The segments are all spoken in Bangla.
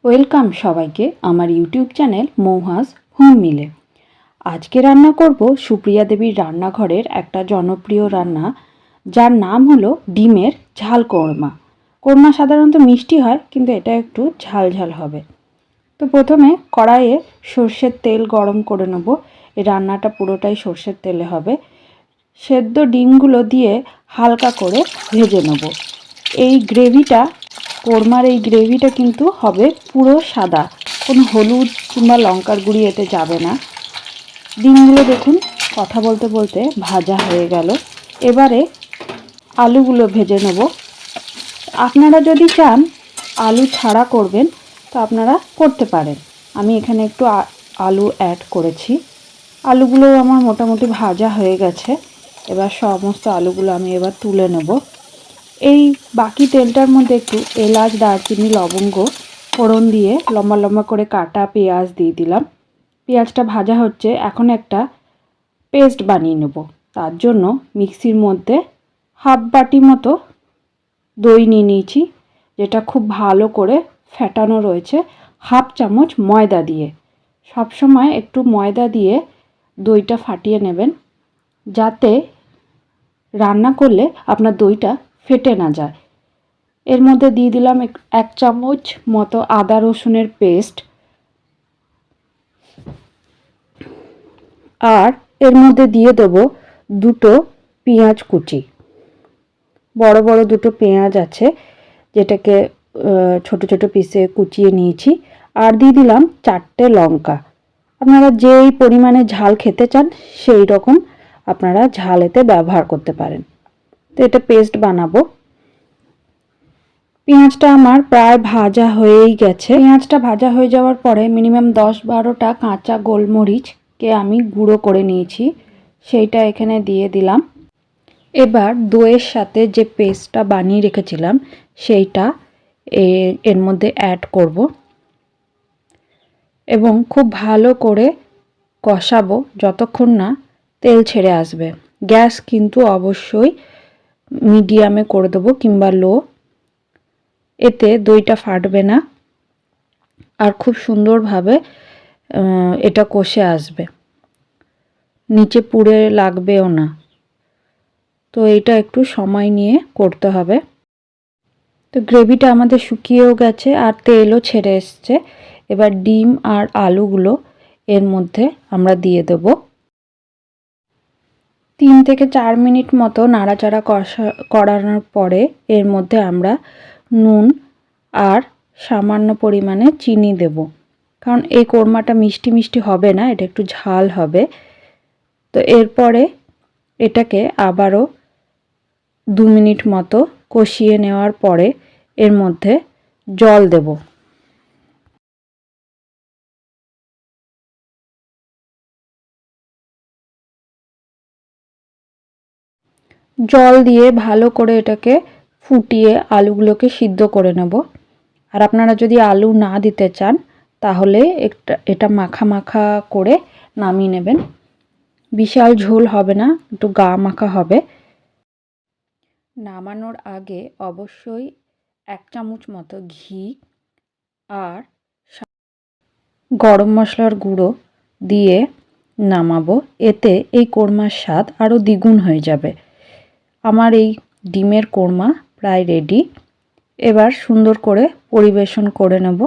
ওয়েলকাম সবাইকে আমার ইউটিউব চ্যানেল মৌহাস হোম মিলে। আজকে রান্না করব সুপ্রিয়া দেবীর রান্নাঘরের একটা জনপ্রিয় রান্না, যার নাম হলো ডিমের ঝাল কোরমা। কোরমা সাধারণত মিষ্টি হয়, কিন্তু এটা একটু ঝাল ঝাল হবে। তো প্রথমে কড়াইয়ে সর্ষের তেল গরম করে নেব। এই রান্নাটা পুরোটাই সর্ষের তেলে হবে। সেদ্ধ ডিমগুলো দিয়ে হালকা করে ভেজে নেব। এই গ্রেভিটা কোরমার এই গ্রেভিটা কিন্তু হবে পুরো সাদা, কোনো হলুদ কিংবা লঙ্কার গুঁড়ি এতে যাবে না। ডিমগুলো দেখুন কথা বলতে বলতে ভাজা হয়ে গেল। এবারে আলুগুলো ভেজে নেব। আপনারা যদি চান আলু ছাড়া করবেন তো আপনারা করতে পারেন। আমি এখানে একটু আলু অ্যাড করেছি। আলুগুলো আমার মোটামুটি ভাজা হয়ে গেছে। এবার সমস্ত আলুগুলো আমি এবার তুলে নেব। এই বাকি তেলটার মধ্যে একটু এলাচ, দারচিনি, লবঙ্গ ফোড়ন দিয়ে লম্বা লম্বা করে কাটা পেঁয়াজ দিয়ে দিলাম। পেঁয়াজটা ভাজা হচ্ছে, এখন একটা পেস্ট বানিয়ে নেব। তার জন্য মিক্সির মধ্যে হাফ বাটি মতো দই নিয়ে নিয়েছি, যেটা খুব ভালো করে ফেটানো রয়েছে হাফ চামচ ময়দা দিয়ে। সবসময় একটু ময়দা দিয়ে দইটা ফাটিয়ে নেবেন, যাতে রান্না করলে আপনার দইটা ফেটে না যায়। এর মধ্যে দিয়ে দিলাম এক চামচ মতো আদা রসুনের পেস্ট, আর এর মধ্যে দিয়ে দেব দুটো পেঁয়াজ কুচি। বড় বড় দুটো পেঁয়াজ আছে, যেটাকে ছোট ছোট পিসে কুচিয়ে নিয়েছি। আর দিয়ে দিলাম 4টে লঙ্কা। আপনারা যেই পরিমাণে ঝাল খেতে চান সেই রকম আপনারা ঝাল এতে ব্যবহার করতে পারেন। তো এটা পেস্ট বানাবো। পেঁয়াজটা আমার প্রায় ভাজা হয়েই গেছে। পেঁয়াজটা ভাজা হয়ে যাওয়ার পরে মিনিমাম 10-12টা কাঁচা গোলমরিচকে আমি গুঁড়ো করে নিয়েছি, সেইটা এখানে দিয়ে দিলাম। এবার দইয়ের সাথে যে পেস্টটা বানিয়ে রেখেছিলাম সেইটা এর মধ্যে অ্যাড করব এবং খুব ভালো করে কষাবো যতক্ষণ না তেল ছেড়ে আসবে। গ্যাস কিন্তু অবশ্যই মিডিয়ামে করে দেবো কিংবা লো। এতে দইটা ফাটবে না আর খুব সুন্দরভাবে এটা কষে আসবে, নিচে পুড়ে লাগবেও না। তো এটা একটু সময় নিয়ে করতে হবে। তো গ্রেভিটা আমাদের শুকিয়েও গেছে আর তেলও ছেড়ে এসছে। এবার ডিম আর আলুগুলো এর মধ্যে আমরা দিয়ে দেব। 3 থেকে 4 মিনিট মতো নাড়াচাড়া করানোর পরে এর মধ্যে আমরা নুন আর সামান্য পরিমাণে চিনি দেব, কারণ এই কোরমাটা মিষ্টি মিষ্টি হবে না, এটা একটু ঝাল হবে। তো এরপরে এটাকে আবারও 2 মিনিট মতো কষিয়ে নেওয়ার পরে এর মধ্যে জল দেব। জল দিয়ে ভালো করে এটাকে ফুটিয়ে আলুগুলোকে সিদ্ধ করে নেব। আর আপনারা যদি আলু না দিতে চান তাহলে এটা মাখা মাখা করে নামিয়ে নেবেন। বিশাল ঝোল হবে না, একটু গা মাখা হবে। নামানোর আগে অবশ্যই 1 চামচ মতো ঘি আর গরম মশলার গুঁড়ো দিয়ে নামাবো। এতে এই কোরমার স্বাদ আরও দ্বিগুণ হয়ে যাবে। আমার এই ডিমের কোরমা প্রায় রেডি। এবার সুন্দর করে পরিবেশন করে নেব।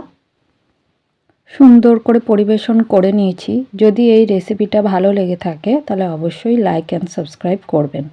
সুন্দর করে পরিবেশন করে নিয়েছি। যদি এই রেসিপিটা ভালো লেগে থাকে তাহলে অবশ্যই লাইক অ্যান্ড সাবস্ক্রাইব করবেন।